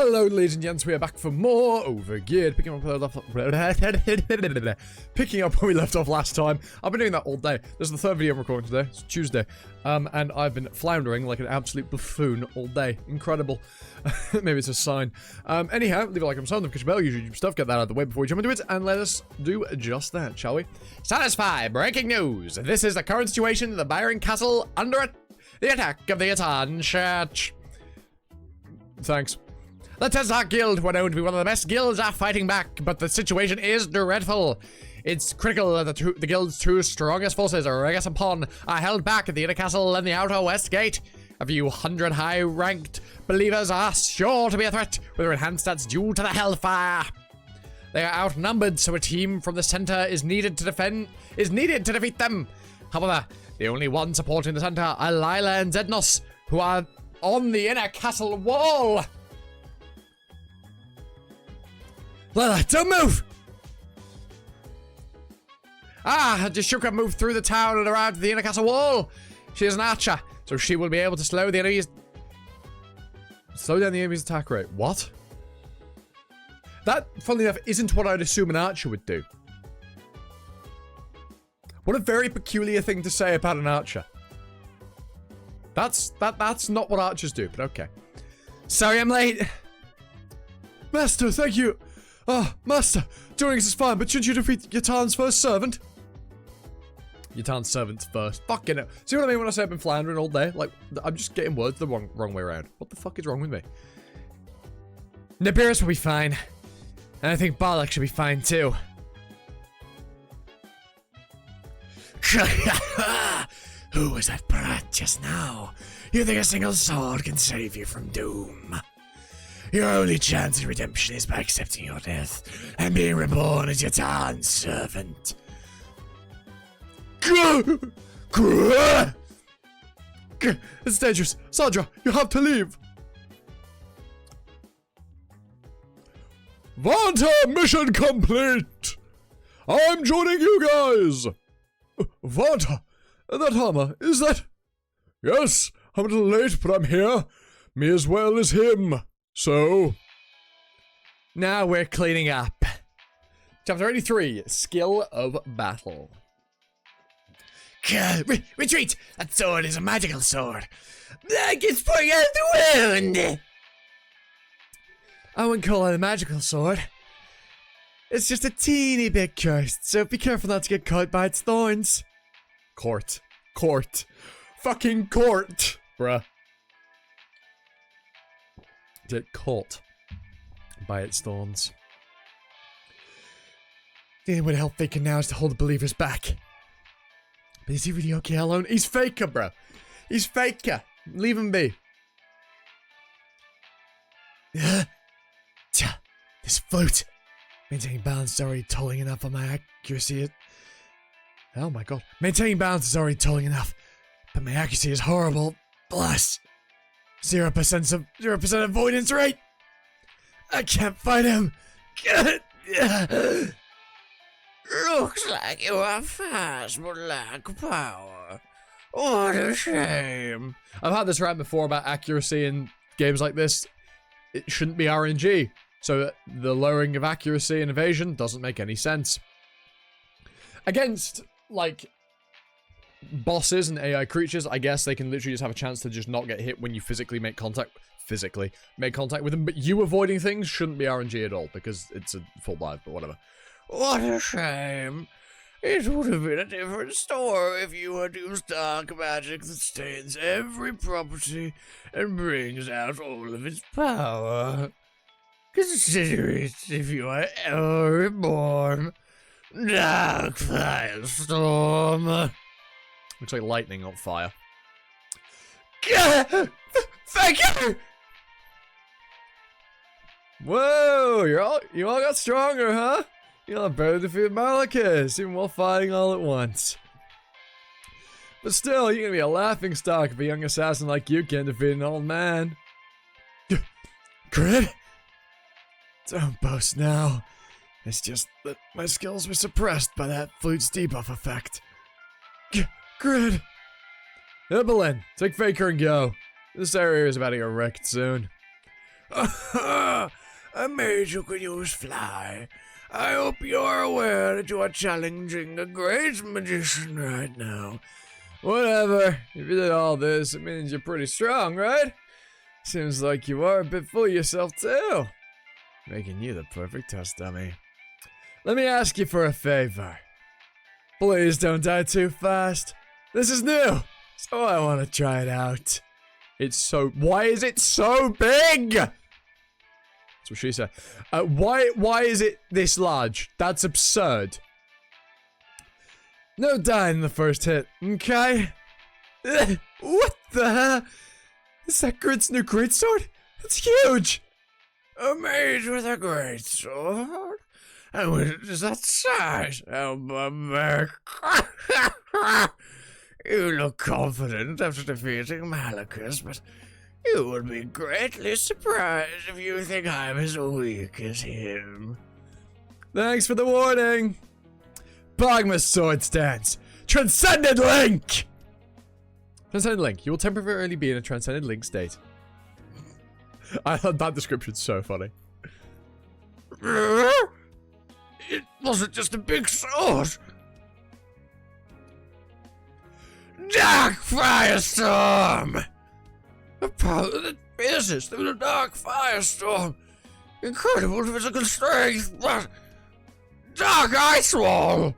Hello, ladies and gents, we are back for more Overgeared, picking up where we left off last time. I've been doing that all day. This is the third video I'm recording today. It's Tuesday. And I've been floundering like an absolute buffoon all day. Incredible. Maybe it's a sign. Anyhow, leave a like and subscribe, notification bell, usual YouTube stuff, get that out of the way before we jump into it, and let us do just that, shall we? Satisfy! Breaking news! This is the current situation in the Byron Castle under the attack of the Atan Church. Thanks. The Tezak Guild were known to be one of the best guilds at fighting back, but the situation is dreadful. It's critical that the guild's two strongest forces, Regis and Pon, are held back at the inner castle and the outer west gate. A few hundred high-ranked believers are sure to be a threat, with their enhanced stats due to the hellfire. They are outnumbered, so a team from the center is needed to defeat them. However, the only one supporting the center are Lila and Zednos, who are on the inner castle wall. Lila, don't move! Jashuka moved through the town and arrived at the inner castle wall. She is an archer, so she will be able to slow down the enemy's attack rate. What? That, funnily enough, isn't what I'd assume an archer would do. What a very peculiar thing to say about an archer. That's not what archers do, but okay. Sorry I'm late. Master, thank you. Master, doing this is fine, but shouldn't you defeat Yatan's first servant? Yatan's servant's first. Fucking hell. See what I mean when I say I've been floundering all day? Like, I'm just getting words the wrong way around. What the fuck is wrong with me? Nibiris will be fine. And I think Balak should be fine too. Who was that brat just now? You think a single sword can save you from doom? Your only chance of redemption is by accepting your death and being reborn as Yatan's servant. It's dangerous. Sandra, you have to leave. Vanta, mission complete. I'm joining you guys. Vanta, that armor, is that? Yes, I'm a little late, but I'm here. Me as well as him. So, now we're cleaning up. Chapter 83, Skill of Battle. Retreat! That sword is a magical sword. It's pouring out the wound! I wouldn't call it a magical sword. It's just a teeny bit cursed, so be careful not to get caught by its thorns. Court. Fucking court, bruh. Get caught by its thorns. The only way to help Faker now is to hold the believers back. But is he really okay alone? He's Faker, bro. He's Faker. Leave him be. This flute. Maintaining balance is already tolling enough on my accuracy. Oh my god. Maintaining balance is already tolling enough, but my accuracy is horrible. Bless. 0% avoidance rate. I can't fight him. Looks like you are fast but lack power. What a shame. I've had this rant before about accuracy in games like this. It shouldn't be RNG. So the lowering of accuracy and evasion doesn't make any sense. Against, like, bosses and AI creatures, I guess they can literally just have a chance to just not get hit when you physically make contact with them, but you avoiding things shouldn't be RNG at all, because it's a full dive, but whatever. What a shame. It would have been a different story if you had used dark magic that stains every property and brings out all of its power. Consider it if you are ever reborn. Dark firestorm. Looks like lightning, not fire. Thank you! Whoa, you all got stronger, huh? You all better defeat Malachus, even while fighting all at once. But still, you're gonna be a laughing stock if a young assassin like you can't defeat an old man. Grid? Don't boast now. It's just that my skills were suppressed by that flute's debuff effect. Grid! Evelyn, take Faker and go. This area is about to get wrecked soon. A mage who can use fly. I hope you're aware that you are challenging a great magician right now. Whatever. If you did all this, it means you're pretty strong, right? Seems like you are a bit full of yourself, too. Making you the perfect test dummy. Let me ask you for a favor. Please don't die too fast. This is new, so I want to try it out. It's so... Why is it so big? That's what she said. Why is it this large? That's absurd. No dying in the first hit, okay? What the hell? Is that Grid's new greatsword? It's huge! A mage with a greatsword? And when it is that size, Elba. You look confident after defeating Malachus, but you would be greatly surprised if you think I'm as weak as him. Thanks for the warning. Blacksmith sword stance. Transcended Link! Transcended Link. You will temporarily be in a Transcended Link state. I thought that description's so funny. It wasn't just a big sword. Dark Firestorm! The power that pierces through the Dark Firestorm. Incredible physical strength, but Dark Ice Wall!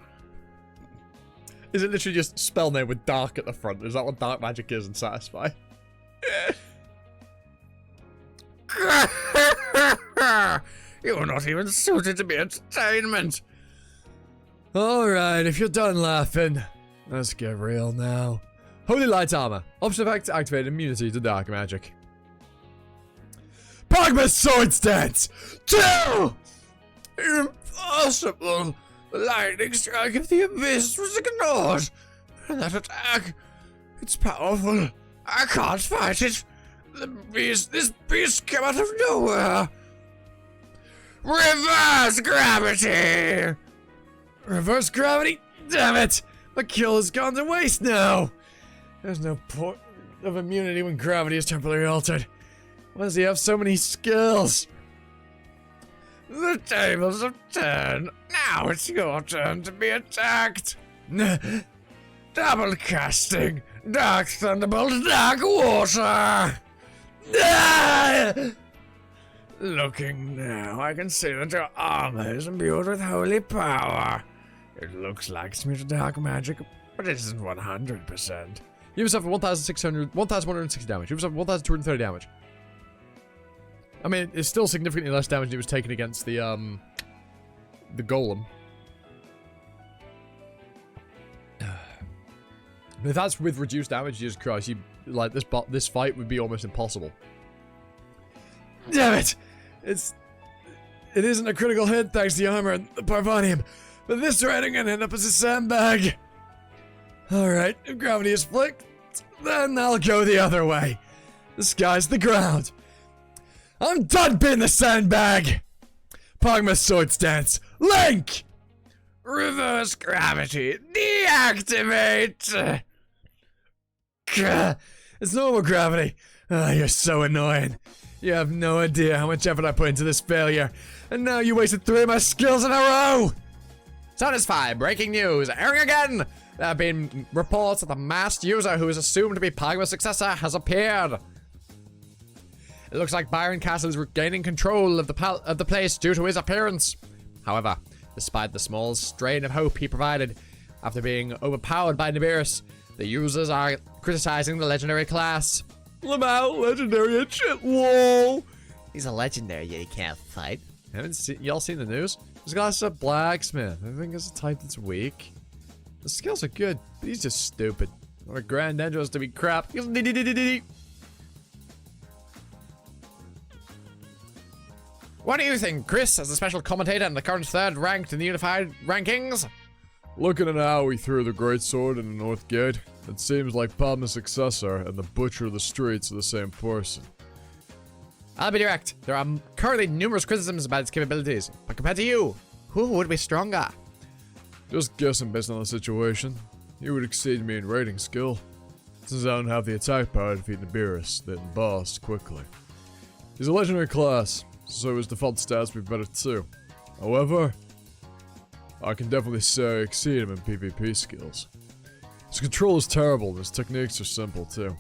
Is it literally just spell name with dark at the front? Is that what dark magic is in Satisfy? You're not even suited to be entertainment. Alright, if you're done laughing, let's get real now. Holy Light Armor. Option effect to activate immunity to dark magic. Blacksmith sword stance! 2! Impossible! The lightning strike of the abyss was ignored. And that attack, it's powerful. I can't fight it. This beast came out of nowhere. Reverse gravity! Reverse gravity? Damn it! My kill has gone to waste now! There's no point of immunity when gravity is temporarily altered. Why does he have so many skills? The tables have turned. Now it's your turn to be attacked. Double casting. Dark Thunderbolt, Dark Water. Looking now, I can see that your armor is imbued with holy power. It looks like it's made of dark magic, but it isn't 100%. You have suffered 1,160 damage. You have suffered 1,230 damage. I mean, it's still significantly less damage than he was taking against the golem. If that's with reduced damage, Jesus Christ, you like this fight would be almost impossible. Damn it! It isn't a critical hit thanks to the armor and the Parvanium, but this rating can end up as a sandbag. Alright, if gravity is flicked, then I'll go the other way. The sky's the ground. I'm done being the sandbag! Pogma sword stance, Link! Reverse gravity, deactivate! It's normal gravity. You're so annoying. You have no idea how much effort I put into this failure. And now you wasted 3 of my skills in a row! Satisfy, breaking news, airing again! There have been reports that the masked user who is assumed to be Pogma's successor has appeared. It looks like Byron Castle is regaining control of the place due to his appearance. However, despite the small strain of hope he provided, after being overpowered by Nibiris, the users are criticizing the legendary class. Lamau, legendary and shit, lol. He's a legendary, yet he can't fight. Haven't y'all seen the news? This guy's a blacksmith. I think it's a type that's weak. The skills are good, but he's just stupid. Or Grand Endros to be crap. What do you think, Chris, as a special commentator and the current 3rd ranked in the unified rankings? Looking at how he threw the greatsword in the North Gate, it seems like Pogma's successor and the Butcher of the Streets are the same person. I'll be direct. There are currently numerous criticisms about its capabilities, but compared to you, who would be stronger? Just guessing based on the situation. He would exceed me in raiding skill, since I don't have the attack power to defeat Nibiris, then boss quickly. He's a legendary class, so his default stats would be better too. However, I can definitely say I exceed him in PvP skills. His control is terrible, and his techniques are simple too.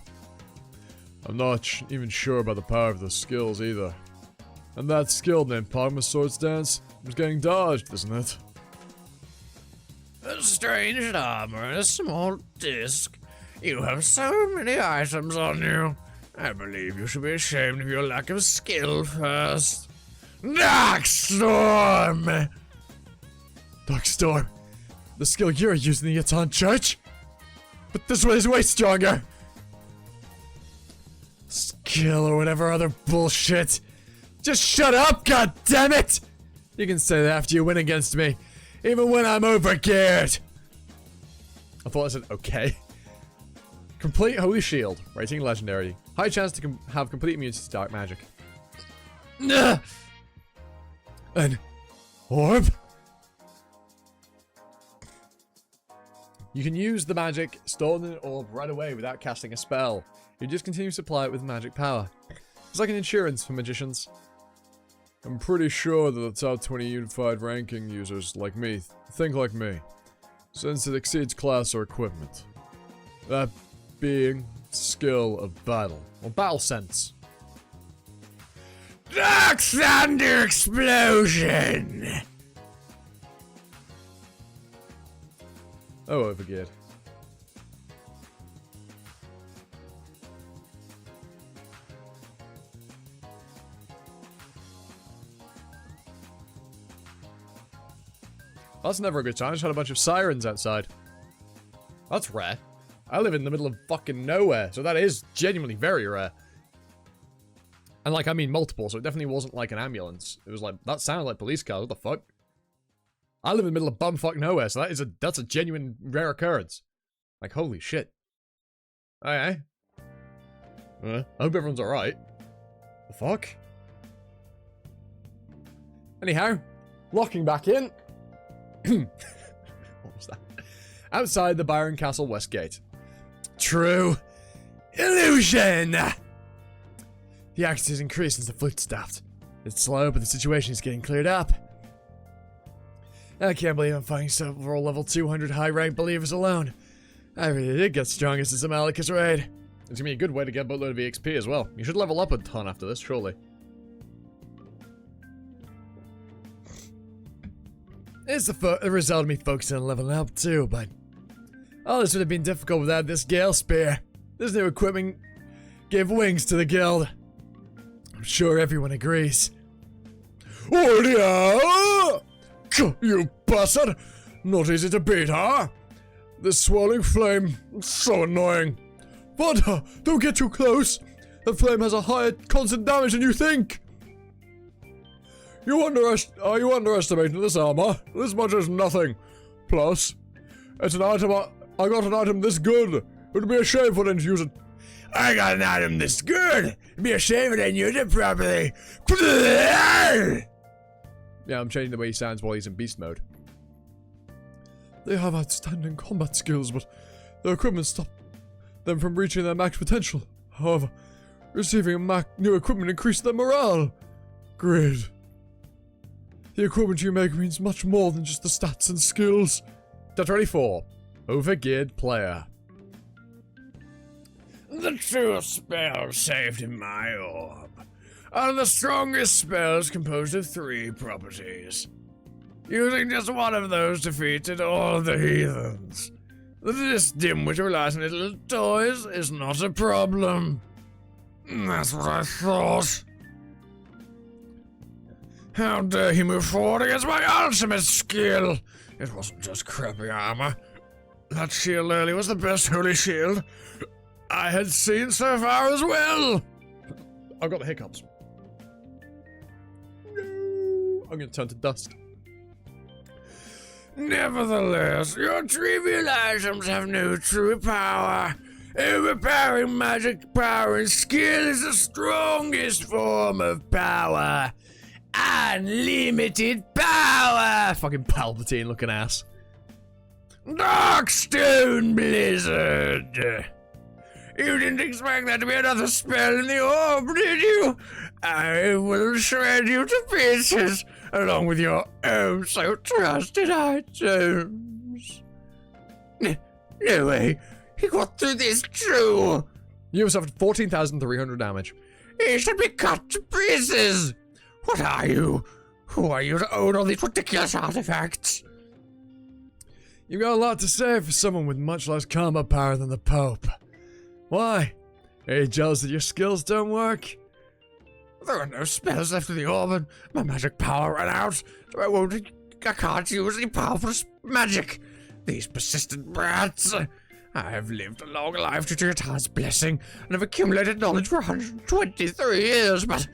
I'm not even sure about the power of those skills either. And that skill named Pogma's Sword Stance is getting dodged, isn't it? A strange armor and a small disc. You have so many items on you. I believe you should be ashamed of your lack of skill first. Darkstorm! Darkstorm? The skill you're using in the Yatan Church? But this one is way stronger! Skill or whatever other bullshit. Just shut up, goddammit! You can say that after you win against me, even when I'm overgeared. I thought I said okay. Complete Holy Shield, rating legendary. High chance to have complete immunity to dark magic. An orb? You can use the magic stored in an orb right away without casting a spell. You just continue to supply it with magic power. It's like an insurance for magicians. I'm pretty sure that the top 20 unified ranking users like me think like me, since it exceeds class or equipment. That being skill of battle, or battle sense. Dark Thunder Explosion! Oh, overgeared. That's never a good sign. I just had a bunch of sirens outside. That's rare. I live in the middle of fucking nowhere, so that is genuinely very rare. And like, I mean multiple, so it definitely wasn't like an ambulance. It was like, that sounded like police cars, what the fuck? I live in the middle of bumfuck nowhere, so that's a genuine rare occurrence. Like, holy shit. Okay. I hope everyone's alright. The fuck? Anyhow, locking back in. What was that? Outside the Byron Castle West Gate. True illusion! The accident has increased since the fleet stopped. It's slow, but the situation is getting cleared up. I can't believe I'm fighting several level 200 high-ranked believers alone. I really did get strongest in some Malekith's raid. It's gonna be a good way to get a boatload of EXP as well. You should level up a ton after this, surely. It's the result of me focusing on leveling up too, but all this would have been difficult without this Gale Spear. This new equipment gave wings to the guild. I'm sure everyone agrees. Oh yeah! You bastard! Not easy to beat, huh? This swirling flame, so annoying. But don't get too close. The flame has a higher constant damage than you think. Are you underestimating this armor? This much is nothing. Plus, it's an item. I got an item this good. It would be a shame if I didn't use it. I got an item this good. It'd be a shame if I didn't use it properly. Yeah, I'm changing the way he sounds while he's in beast mode. They have outstanding combat skills, but their equipment stopped them from reaching their max potential. However, receiving new equipment increased their morale. Great. The equipment you make means much more than just the stats and skills. Chapter 24. Overgeared player. The true spells saved in my orb are the strongest spells composed of 3 properties. Using just one of those defeated all the heathens. This dimwit relies on little toys is not a problem. That's what I thought. How dare he move forward against my ultimate skill? It wasn't just crappy armor. That shield early was the best holy shield I had seen so far as well. I've got the hiccups. No, I'm gonna turn to dust. Nevertheless, your trivial items have no true power. Overpowering magic power and skill is the strongest form of power. Unlimited power! Fucking Palpatine looking ass. Darkstone Blizzard! You didn't expect there to be another spell in the orb, did you? I will shred you to pieces, along with your oh so trusted items. No way, he got through this too. You have suffered 14,300 damage. He should be cut to pieces. What are you? Who are you to own all these ridiculous artifacts? You've got a lot to say for someone with much less combat power than the Pope. Why? Are you jealous that your skills don't work? There are no spells left in the orb and my magic power ran out, so I can't use any powerful magic. These persistent brats. I have lived a long life due to Yatan's blessing and have accumulated knowledge for 123 years, but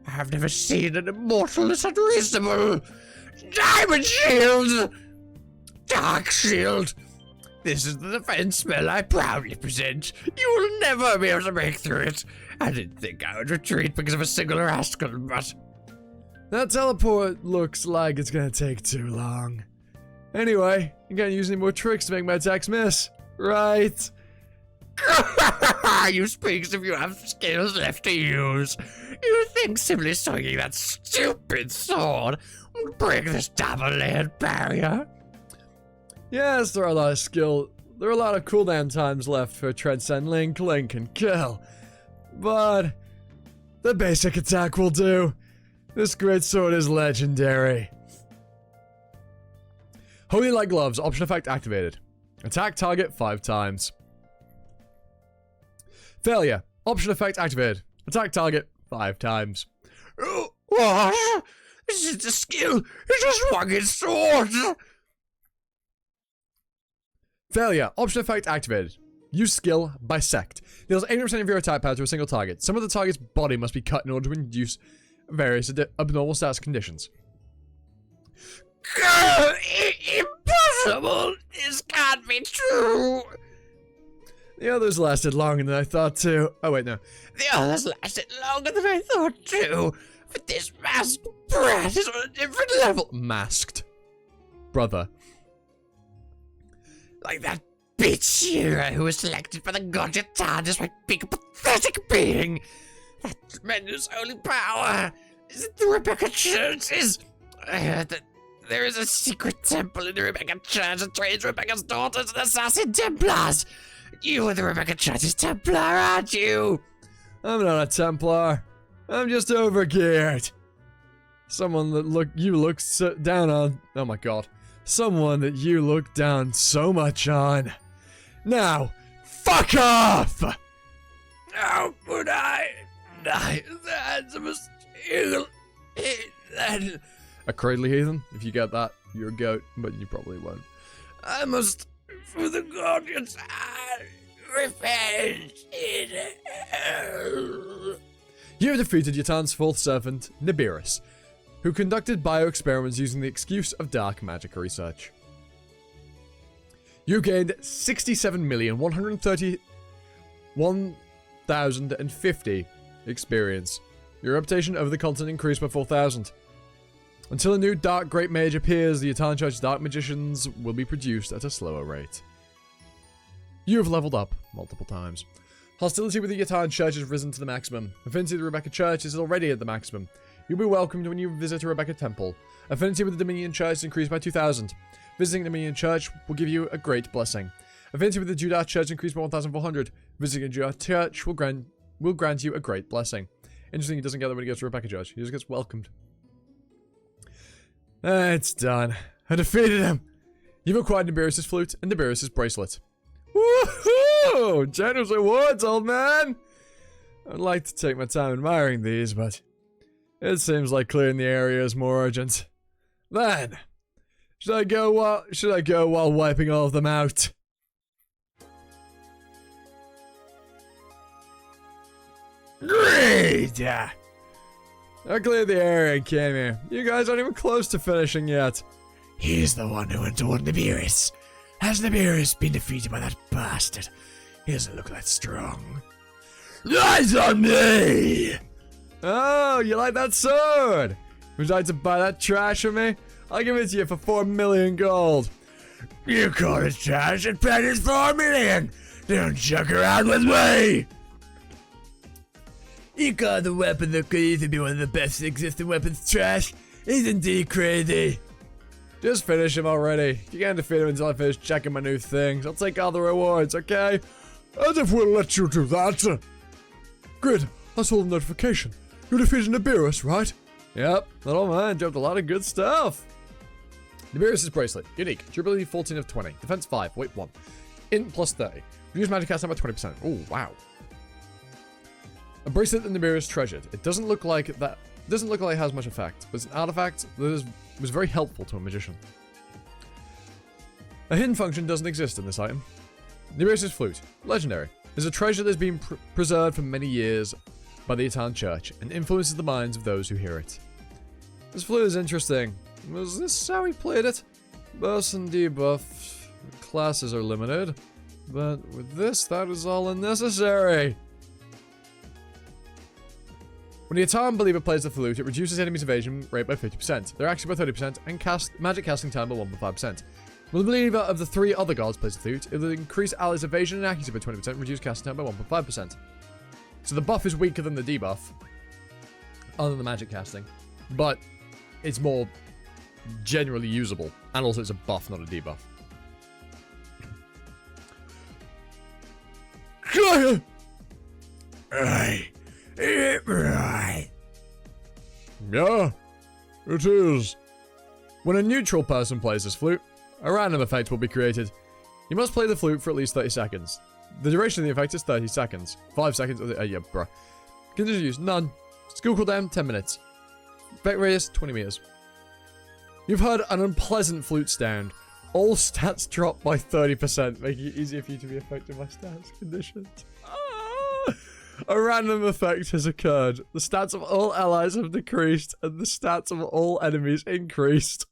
I have never seen an immortal this unreasonable. Diamond Shield! Dark Shield! This is the defense spell I proudly present. You will never be able to break through it. I didn't think I would retreat because of a single rascal, but... That teleport looks like it's gonna take too long. Anyway, you can't use any more tricks to make my attacks miss, right? You speak as if you have skills left to use. You think simply swinging that stupid sword would break this double-layered barrier? Yes, there are a lot of cooldown times left for Transcend Link, and Kill. But the basic attack will do. This great sword is legendary. Holy Light Gloves, option effect activated. Attack target 5 times. Failure, option effect activated. Attack target 5 times. What? This is the skill. He just swung his sword. Failure, option effect activated. Use skill Bisect. Deals 80% of your attack power to a single target. Some of the target's body must be cut in order to induce various abnormal status conditions. Impossible! This can't be true! The others lasted longer than I thought too. Oh wait, no. The others lasted longer than I thought too. But this masked brat is on a different level. Masked. Brother. Like that bitch hero who was selected by the god Yatan despite being a pathetic being. That tremendous holy power. Is it the Rebecca Churches? I heard that there is a secret temple in the Rebecca Church that trains Rebecca's daughters and assassin Templars. You are the Rebecca Church's Templar, aren't you? I'm not a Templar. I'm just overgeared. Someone that you look down on. Oh my god. Someone that you look down so much on. Now, fuck off! How could I? The handsomest eagle then. A cradly heathen? If you get that, you're a goat, but you probably won't. I must, for the god Yatan, revenge in hell. You have defeated Yatan's fourth servant, Nibiris, who conducted bioexperiments using the excuse of dark magic research. You gained 67,131,050 experience. Your reputation over the continent increased by 4,000. Until a new Dark Great Mage appears, the Yatan Church's Dark Magicians will be produced at a slower rate. You have leveled up multiple times. Hostility with the Yatan Church has risen to the maximum. Affinity with the Rebecca Church is already at the maximum. You'll be welcomed when you visit a Rebecca Temple. Affinity with the Dominion Church is increased by 2,000. Visiting the Dominion Church will give you a great blessing. Affinity with the Judah Church increased by 1,400. Visiting a Judah Church will grant you a great blessing. Interesting, he doesn't get that when he goes to Rebecca Church. He just gets welcomed. It's done. I defeated him. You've acquired Nibiris' flute and Nibiris' bracelet. Woohoo! Generous rewards, old man! I'd like to take my time admiring these, but it seems like clearing the area is more urgent. Then, should I go while wiping all of them out? Great! I cleared the area and came here. You guys aren't even close to finishing yet. He's the one who went toward Nibiris. Has Nibiris been defeated by that bastard? He doesn't look that strong. Eyes on me! Oh, you like that sword? Would you like to buy that trash from me? I'll give it to you for 4 million gold. You call it trash and paid it 4 million! Don't chuck around with me! You call the weapon that could easily be one of the best existing weapons trash? Isn't he crazy? Just finish him already. You can't defeat him until I finish checking my new things. I'll take all the rewards, okay? As if we'll let you do that. Grid, I saw the notification. You defeated Nibiru's, right? Yep, that old man dropped a lot of good stuff. Nibiru's bracelet. Unique. Durability 14 of 20. Defense 5. Weight 1. Int plus 30. Reduce magic cast time by 20%. Oh, wow. A bracelet that Nibiru's treasured. It doesn't look like that. Doesn't look like it has much effect, but it's an artifact that was very helpful to a magician. A hidden function doesn't exist in this item. Nibiru's flute. Legendary. Is a treasure that's been preserved for many years by the Etan Church and influences the minds of those who hear it. This flute is interesting. Was this how he played it? Burst and debuff classes are limited, but with this, that is all unnecessary. When the Etan believer plays the flute, it reduces enemies' evasion rate by 50%, their accuracy by 30%, and magic casting time by 1.5%. When the believer of the 3 other gods plays the flute, it will increase allies' evasion and accuracy by 20%, and reduce casting time by 1.5%. So the buff is weaker than the debuff, other than the magic casting, but it's more generally usable, and also it's a buff, not a debuff. Right. Right. Yeah, it is. When a neutral person plays this flute, a random effect will be created. You must play the flute for at least 30 seconds. The duration of the effect is 30 seconds. 5 seconds. Yeah, bruh. Continue use. None. Skill cooldown, 10 minutes. Effect radius, 20 meters. You've heard an unpleasant flute sound. All stats drop by 30%, making it easier for you to be affected by stats conditions. Ah! A random effect has occurred. The stats of all allies have decreased, and the stats of all enemies increased.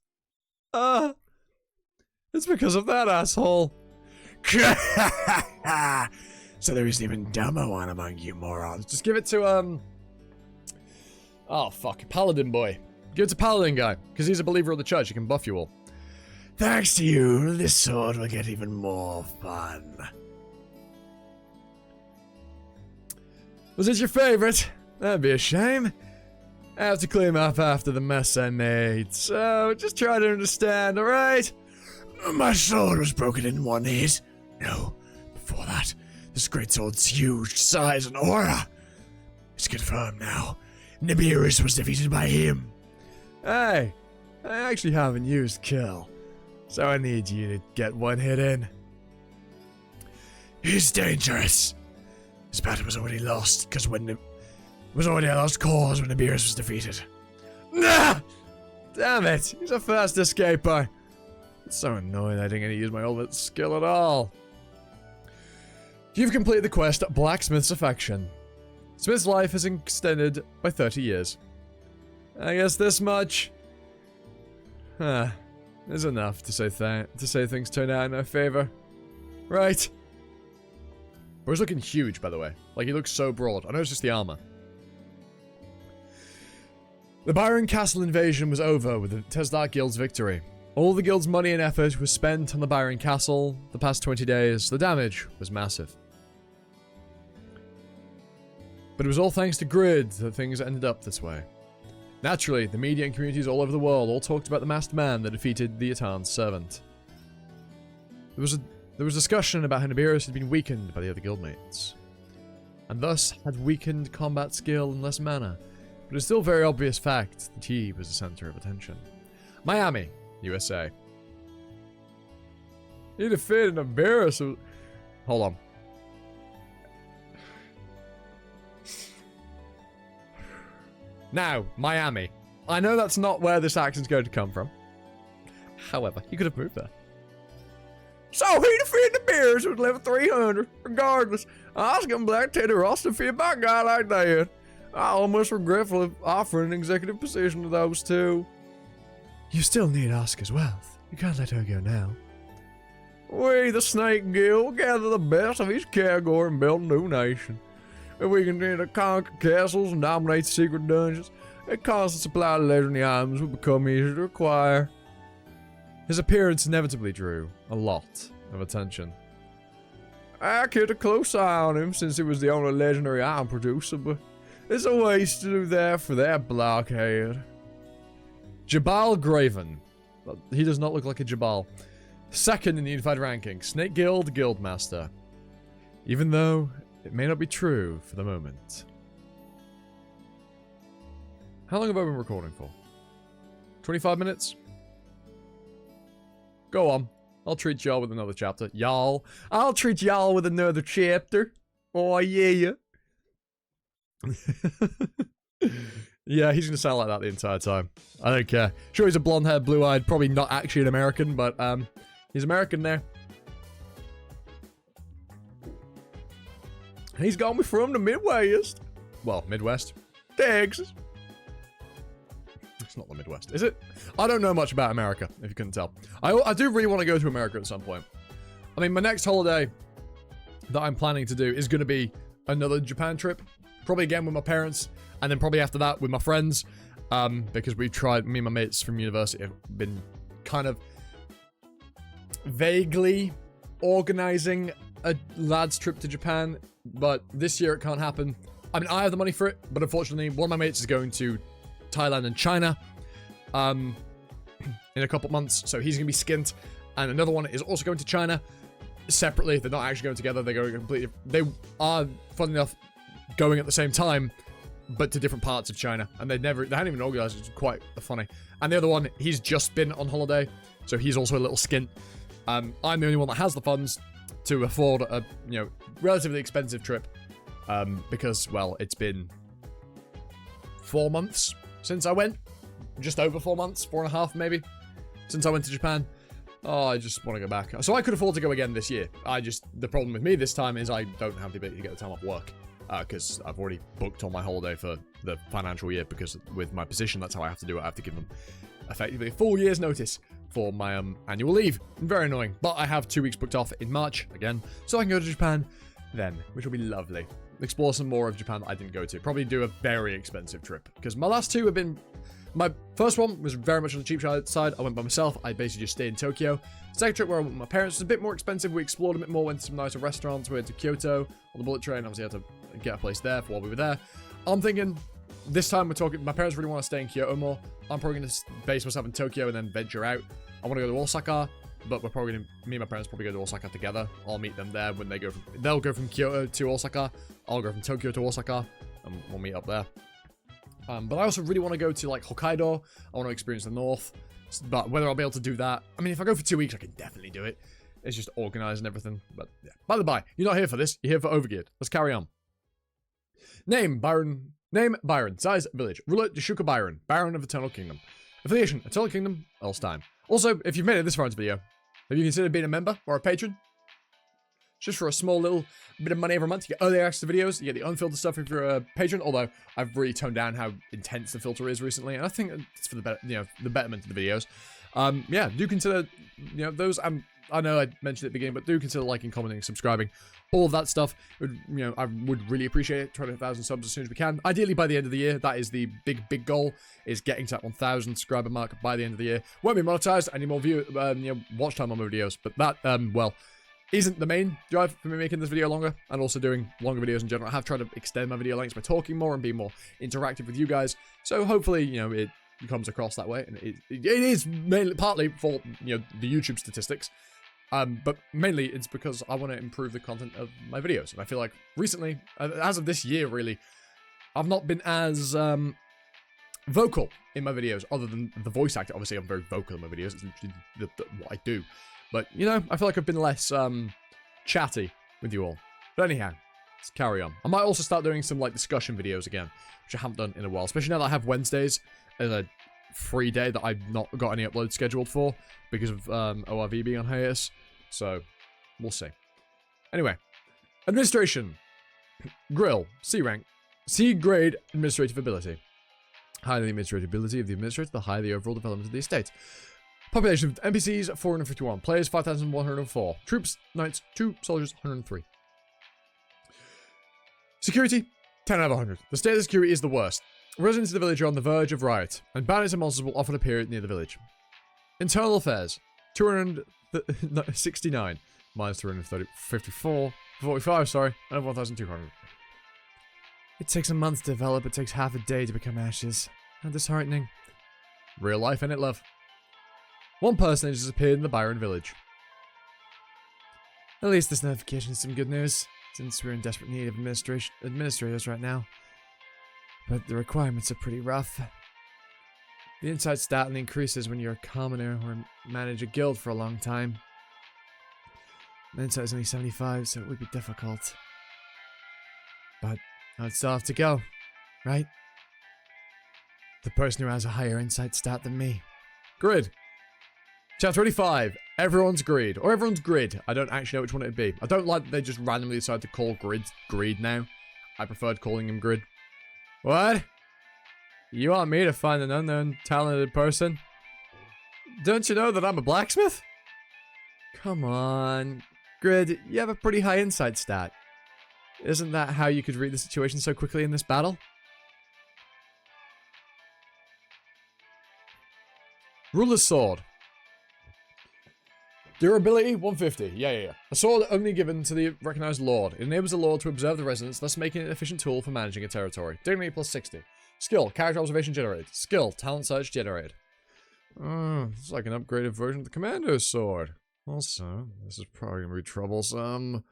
Ah! It's because of that asshole. So there isn't even dumber one among you morons. Just give it to, oh, fuck. Paladin boy. Give it to Paladin guy, because he's a believer of the church. He can buff you all. Thanks to you, this sword will get even more fun. Was it your favorite? That'd be a shame. I have to clean up after the mess I made, so just try to understand, alright? My sword was broken in one hit. No, before that, this great sword's huge size and aura. It's confirmed now. Nibiru's was defeated by him. Hey, I actually haven't used kill, so I need you to get one hit in. He's dangerous. His battle was already lost, because when it was already a lost cause when Nibiru's was defeated. Nah! Damn it, he's a fast escaper. It's so annoying I didn't get to use my ultimate skill at all. You've completed the quest Blacksmith's Affection. Smith's life is extended by 30 years. I guess this much is enough to say things turn out in our favor. Right. But he's looking huge, by the way. Like, he looks so broad. I know it's just the armor. The Byron Castle invasion was over with the Tesdark Guild's victory. All the guild's money and effort was spent on the Byron Castle. The past 20 days, the damage was massive. But it was all thanks to Grid that things ended up this way. Naturally, the media and communities all over the world all talked about the masked man that defeated the Etan's servant. There was discussion about how Nibiru's had been weakened by the other guildmates, and thus had weakened combat skill and less mana, but it's still a very obvious fact that he was the center of attention. Miami, USA. He defeated Nibiru. Hold on. Now, Miami. I know that's not where this accent's going to come from. However, he could have moved there. So he defeated the Bears with level 300. Regardless, I was gonna black Teddy Ross to defeat a bad guy like that. I almost regretfully offering an executive position to those two. You still need Oscar's wealth. You can't let her go now. We, the Snake Guild, will gather the best of each category and build a new nation. If we continue to conquer castles and dominate secret dungeons, a constant supply of legendary items will become easier to acquire. His appearance inevitably drew a lot of attention. I kept a close eye on him since he was the only legendary item producer, but there's a ways to do that for that blockhead. Jabal Graven. He does not look like a Jabal. Second in the unified ranking, Snake Guild Guildmaster. Even though it may not be true for the moment. How long have I been recording for? 25 minutes? Go on. I'll treat y'all with another chapter. Y'all. I'll treat y'all with another chapter. Oh, yeah. Yeah, he's gonna sound like that the entire time. I don't care. Sure, he's a blonde-haired, blue-eyed, probably not actually an American, but, he's American there. He's got me from the Midwest. Well, Midwest. Texas. It's not the Midwest, is it? I don't know much about America, if you couldn't tell. I do really want to go to America at some point. I mean, my next holiday that I'm planning to do is going to be another Japan trip. Probably again with my parents, and then probably after that with my friends. Because we've tried, me and my mates from university have been kind of vaguely organizing a lads trip to Japan. But this year it can't happen. I mean, I have the money for it, but unfortunately, one of my mates is going to Thailand and China in a couple months, so he's gonna be skint, and another one is also going to China separately. They're not actually going together, they're going completely, they are, fun enough, going at the same time, but to different parts of China, and they hadn't even organized it. It's quite funny. And the other one, he's just been on holiday, so he's also a little skint. I'm the only one that has the funds to afford a, you know, relatively expensive trip, because, well, it's been 4 months since I went. Just over 4 months, 4.5 maybe, since I went to Japan. Oh, I just want to go back. So I could afford to go again this year. The problem with me this time is I don't have the ability to get the time off work. Because I've already booked on my holiday for the financial year, because with my position, that's how I have to do it. I have to give them effectively a full year's notice for my annual leave. Very annoying. But I have 2 weeks booked off in March, again, so I can go to Japan then, which will be lovely. Explore some more of Japan that I didn't go to. Probably do a very expensive trip, because my last 2 have been... My first one was very much on the cheap side. I went by myself. I basically just stayed in Tokyo. Second trip where I went with my parents was a bit more expensive. We explored a bit more, went to some nicer restaurants. We went to Kyoto on the bullet train. Obviously, I had to get a place there for while we were there. I'm thinking this time we're talking... My parents really want to stay in Kyoto more. I'm probably going to base myself in Tokyo and then venture out. I want to go to Osaka, but we're probably going to... Me and my parents probably go to Osaka together. I'll meet them there when they go from... They'll go from Kyoto to Osaka. I'll go from Tokyo to Osaka, and we'll meet up there. But I also really want to go to, like, Hokkaido. I want to experience the north. But whether I'll be able to do that... I mean, if I go for 2 weeks, I can definitely do it. It's just organized and everything. But, yeah. By the by, you're not here for this. You're here for overgeared. Let's carry on. Name, Byron. Name, Byron. Size, village. Ruler, Deshuka Byron. Baron of Eternal Kingdom. Affiliation, Eternal Kingdom, Elstein. Also, if you've made it this far into the video, have you considered being a member or a patron? Just for a small little bit of money every month, you get early access to videos, you get the unfiltered stuff if you're a patron, although I've really toned down how intense the filter is recently, and I think it's for the better, you know, the betterment of the videos. Yeah, do consider, you know, those, I know I mentioned at the beginning, but do consider liking, commenting, subscribing, all of that stuff. You know, I would really appreciate it. Try to hit 1,000 subs as soon as we can. Ideally, by the end of the year, that is the big goal, is getting to that 1,000 subscriber mark by the end of the year. Won't be monetized, any more you know, watch time on my videos, but that, well, isn't the main drive for me making this video longer, and also doing longer videos in general. I have tried to extend my video lengths by talking more and being more interactive with you guys, so hopefully, you know, it comes across that way, and it is mainly, partly for, you know, the YouTube statistics, but mainly it's because I want to improve the content of my videos, and I feel like recently, as of this year really, I've not been as vocal in my videos, other than the voice actor. Obviously, I'm very vocal in my videos, it's literally what I do. But, you know, I feel like I've been less, chatty with you all. But anyhow, let's carry on. I might also start doing some, like, discussion videos again, which I haven't done in a while. Especially now that I have Wednesdays as a free day that I've not got any uploads scheduled for because of, ORV being on hiatus. So, we'll see. Anyway, administration. Grill. C rank. C grade administrative ability. Higher the administrative ability of the administrator, the higher the overall development of the estate. Population of NPCs, 451. Players, 5,104. Troops, knights, 2. Soldiers, 103. Security, 10 out of 100. The state of security is the worst. Residents of the village are on the verge of riot, and bandits and monsters will often appear near the village. Internal affairs, 269. Minus 354. 45, sorry. I have 1,200. It takes a month to develop. It takes half a day to become ashes. How disheartening. Real life, innit, love? One person has disappeared in the Byron village. At least this notification is some good news, since we're in desperate need of administrators right now. But the requirements are pretty rough. The inside stat only increases when you're a commoner or manage a guild for a long time. My insight is only 75, so it would be difficult. But I'd still have to go, right? The person who has a higher insight stat than me. Grid. Chapter 25. Everyone's greed. Or everyone's grid. I don't actually know which one it'd be. I don't like that they just randomly decide to call grid greed now. I preferred calling him grid. What? You want me to find an unknown talented person? Don't you know that I'm a blacksmith? Come on. Grid, you have a pretty high insight stat. Isn't that how you could read the situation so quickly in this battle? Ruler's Sword. Durability, 150. Yeah. A sword only given to the recognized lord. It enables the lord to observe the residents, thus making it an efficient tool for managing a territory. Dignity plus 60. Skill, character observation generated. Skill, talent search generated. It's like an upgraded version of the commander's sword. Also, this is probably going to be troublesome.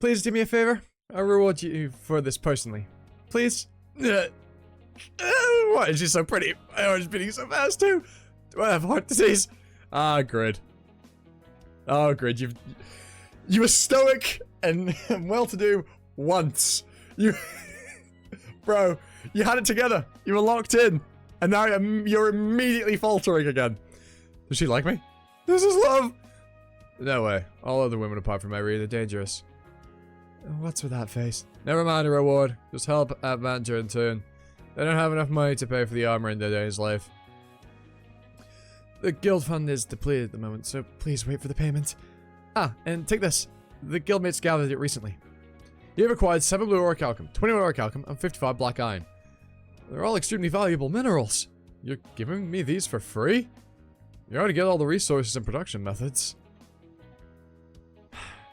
Please do me a favor. I'll reward you for this personally. Please? Why is she so pretty? My heart is beating so fast too. Do I have heart disease? Ah, Grid. Oh, Grid, you were stoic and well-to-do once. Bro, you had it together. You were locked in. And now you're immediately faltering again. Does she like me? This is love. No way. All other women apart from Irene are dangerous. What's with that face? Never mind a reward. Just help at Manta in turn. They don't have enough money to pay for the armor in their day's life. The guild fund is depleted at the moment, so please wait for the payment. Ah, and take this. The guildmates gathered it recently. You have acquired 7 blue orichalcum, 21 orichalcum, and 55 black iron. They're all extremely valuable minerals. You're giving me these for free? You already get all the resources and production methods.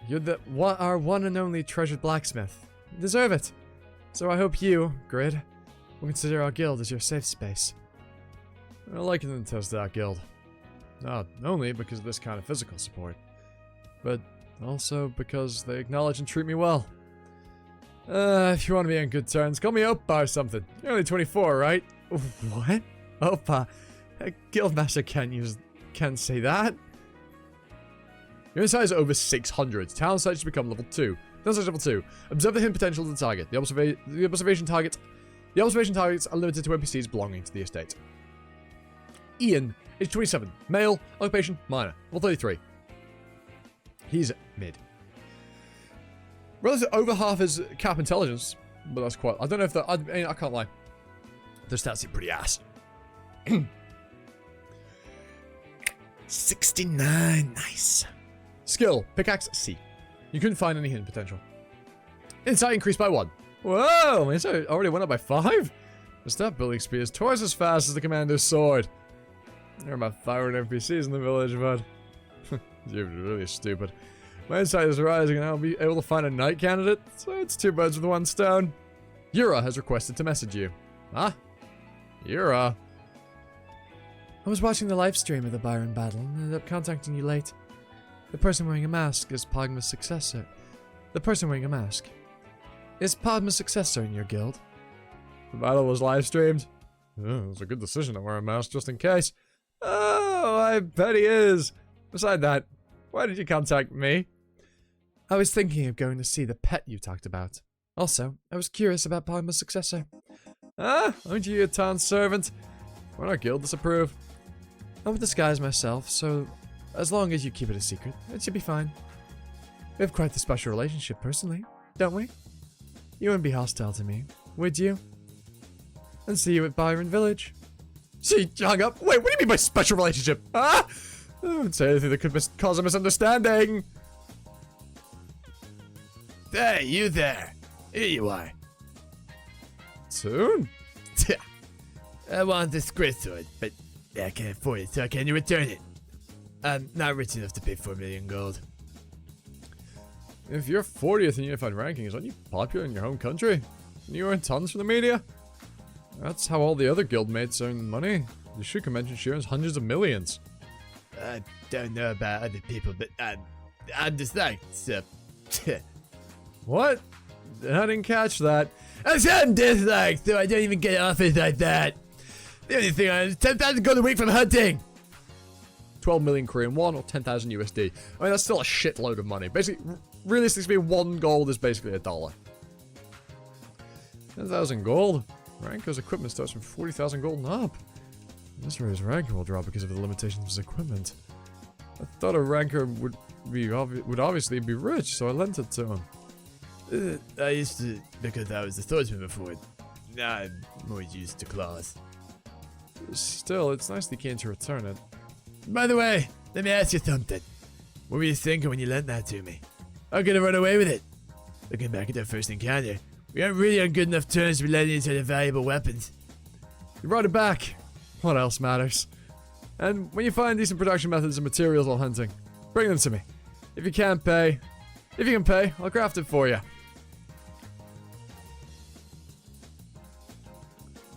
You're our one and only treasured blacksmith. You deserve it. So I hope you, Grid, will consider our guild as your safe space. I like it in the test of that guild. Not only because of this kind of physical support, but also because they acknowledge and treat me well. If you want to be on good terms, call me Oppa or something. You're only 24, right? What? Oppa? A guildmaster can't say that. Your insight is over 600. Talent search to become level 2. Talent search level 2. Observe the hidden potential of the target. The observation targets are limited to NPCs belonging to the estate. Ian, age 27, male, occupation, minor, level 33. He's mid. Relative over half his cap intelligence, but that's quite. I don't know if that. I mean, I can't lie. The stats seem pretty ass. 69, nice. Skill, pickaxe C. You couldn't find any hidden potential. Insight increased by 1. Whoa, my insight already went up by 5. The stat building speed is twice as fast as the commander's sword. There are about 500 NPCs in the village, bud. You're really stupid. My insight is rising and I'll be able to find a knight candidate, so it's 2 birds with 1 stone. Yura has requested to message you. Huh? Yura? I was watching the live stream of the Byron battle and ended up contacting you late. The person wearing a mask is Pogma's successor. Is Pogma's successor in your guild? The battle was live streamed. Oh, it was a good decision to wear a mask just in case. Oh, I bet he is. Beside that, why did you contact me? I was thinking of going to see the pet you talked about. Also, I was curious about Pogma's successor. Ah, aren't you a town servant? Won't our guild disapprove? I would disguise myself, so as long as you keep it a secret, it should be fine. We have quite the special relationship personally, don't we? You wouldn't be hostile to me, would you? And see you at Byron Village. She hung up. Wait, what do you mean by special relationship? Ah! Don't say anything that could cause a misunderstanding. Hey, you there. Here you are. Soon? I want this crystal, but I can't afford it, so can you return it? I'm not rich enough to pay 4 million gold. If you're 40th in unified rankings, aren't you popular in your home country? And you earn tons from the media? That's how all the other guildmates earn money. The shoe convention she earns hundreds of millions. I don't know about other people, but I'm just like, What? I didn't catch that. I said I'm disliked, so I don't even get offers like that. The only thing is 10,000 gold a week from hunting. 12 million Korean won or 10,000 USD. I mean, that's still a shitload of money. Basically, realistically, 1 gold is basically $1. 10,000 gold? Ranko's equipment starts from 40,000 gold and up. This rare's ranker will drop because of the limitations of his equipment. I thought a ranker would obviously be rich, so I lent it to him. I used to, because I was a swordsman before. Now I'm more used to claws. Still, it's nicely keen to return it. By the way, let me ask you something. What were you thinking when you lent that to me? I'm gonna run away with it. Looking back at our first encounter, we aren't really on good enough terms to be lending each other valuable weapons. You brought it back. What else matters? And when you find decent production methods and materials while hunting, bring them to me. If you can pay, I'll craft it for you.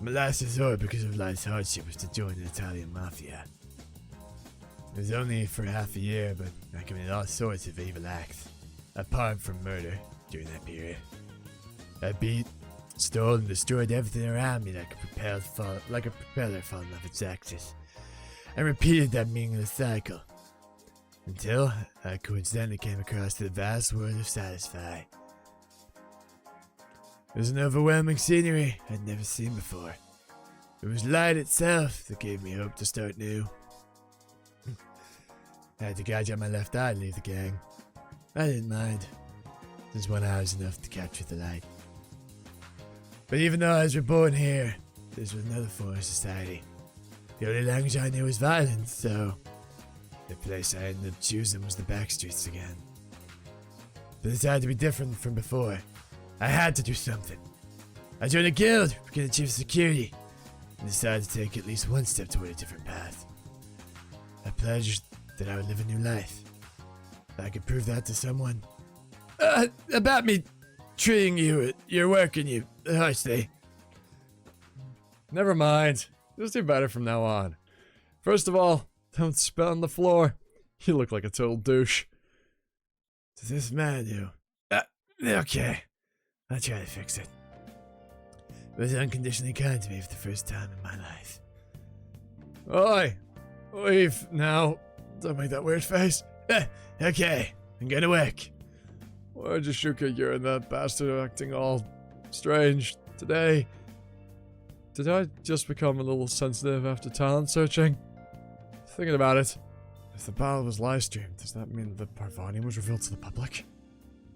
My last resort because of life's hardship was to join the Italian mafia. It was only for half a year, but I committed all sorts of evil acts, apart from murder, during that period. I beat, stole, and destroyed everything around me like a propeller falling off its axis, and repeated that meaningless cycle, until I coincidentally came across the vast world of Satisfy. It was an overwhelming scenery I'd never seen before. It was light itself that gave me hope to start new. I had to gouge out my left eye to leave the gang. I didn't mind, since 1 hour was enough to capture the light. But even though I was reborn here, this was another form of society. The only language I knew was violence, so the place I ended up choosing was the back streets again. But this had to be different from before. I had to do something. I joined a guild, became the chief of security, and decided to take at least one step toward a different path. I pledged that I would live a new life. If I could prove that to someone. About me treating you, your work, and you harshly. Never mind. Just do better from now on. First of all, don't spit on the floor. You look like a total douche. Does this man do? Okay. I'll try to fix it. It was unconditionally kind to me for the first time in my life. Oi! Leave now. Don't make that weird face. Okay. I'm gonna work. Why'd you shoot you and that bastard acting all strange today? Did I just become a little sensitive after talent searching? Thinking about it. If the battle was live streamed, does that mean the Parvani was revealed to the public?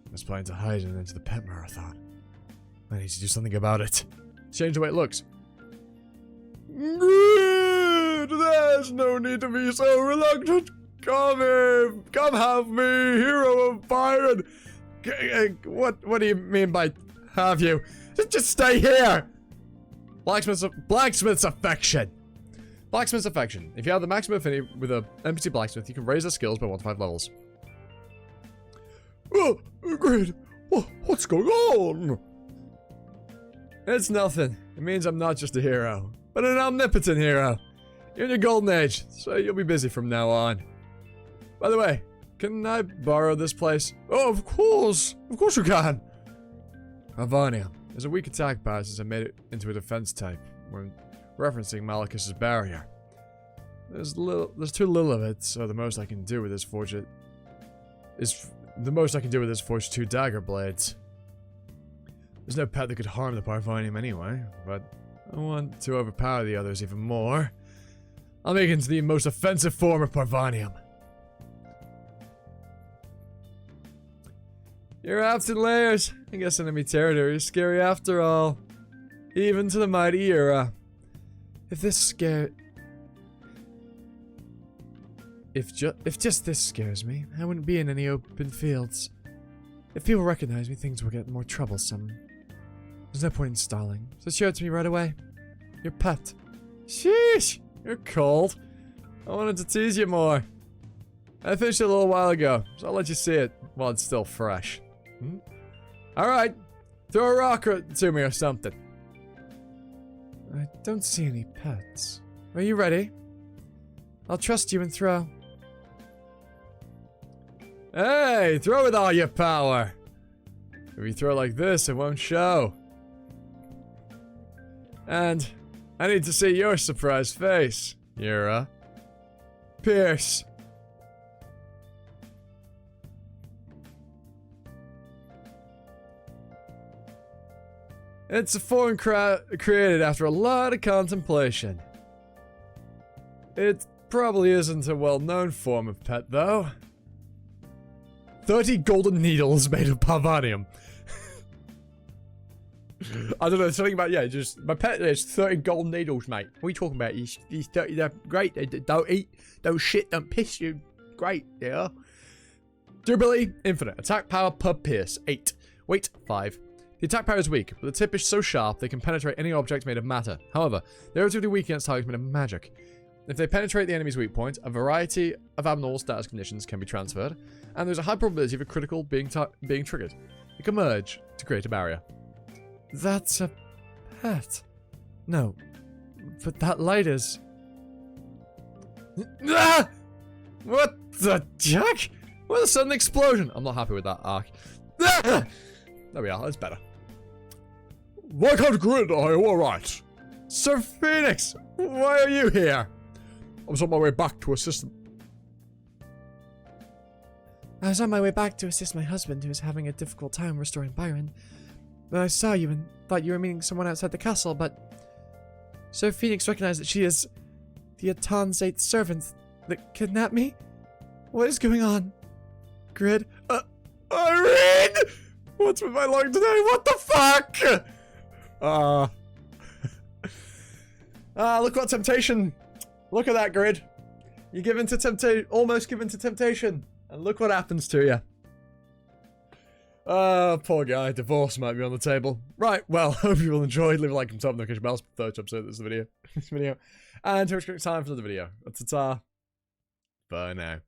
I was planning to hide it into the pet marathon. I need to do something about it. Change the way it looks. Good! There's no need to be so reluctant. Come in. Come have me, hero of fire. What do you mean by have you? Just stay here. Blacksmith's affection. Blacksmith's affection. If you have the maximum affinity with an NPC blacksmith, you can raise their skills by 1 to 5 levels. Oh, great. What's going on? It's nothing. It means I'm not just a hero, but an omnipotent hero. You're in your golden age, so you'll be busy from now on. By the way, can I borrow this place? Oh, of course. Of course you can. Ravania. There's a weak attack power since I made it into a defense type, when referencing Malachus's barrier. There's too little of it, so the most I can do with this forge forge 2 dagger blades. There's no pet that could harm the Parvanium anyway, but I want to overpower the others even more. I'll make it into the most offensive form of Parvanium. Your absent layers. I guess enemy territory is scary after all. Even to the mighty era. If just this scares me, I wouldn't be in any open fields. If people recognize me, things will get more troublesome. There's no point in stalling, so show it to me right away. Your pet. Sheesh! You're cold. I wanted to tease you more. I finished it a little while ago, so I'll let you see it while it's still fresh. Alright. Throw a rock to me or something. I don't see any pets. Are you ready? I'll trust you and throw. Hey, throw with all your power. If you throw like this, it won't show. And I need to see your surprised face, Yura. Pierce. It's a form created after a lot of contemplation. It probably isn't a well-known form of pet, though. 30 golden needles made of Parvanium. I don't know, something about, yeah, just, my pet is 30 golden needles, mate. What are you talking about? He's 30, they're great. They don't eat, don't shit, don't piss you. Great, yeah. Durability, infinite. Attack power per pierce, 8. Weight, 5. The attack power is weak, but the tip is so sharp they can penetrate any object made of matter. However, they are relatively weak against targets made of magic. If they penetrate the enemy's weak point, a variety of abnormal status conditions can be transferred, and there's a high probability of a critical being triggered. It can merge to create a barrier. That's a pet. No, but that light is... Ah! What the jack? What a sudden explosion! I'm not happy with that arc. Ah! There we are, that's better. Why can't Grid? Are you alright? Sir Phoenix! Why are you here? I was on my way back to assist. I was on my way back to assist my husband, who was having a difficult time restoring Byron. But I saw you and thought you were meeting someone outside the castle, but... Sir Phoenix recognized that she is the Aton's 8th servant that kidnapped me? What is going on? Grid? Irene! What's with my lung today? What the fuck? Look what temptation. Look at that, Grid. You give in to temptation, almost give in to temptation. And look what happens to you. Poor guy. Divorce might be on the table. Right, well, hope you all enjoyed. Leave a like and top notification bells for the third episode of this video. And too much time for the video. Ta-ta. Bye now.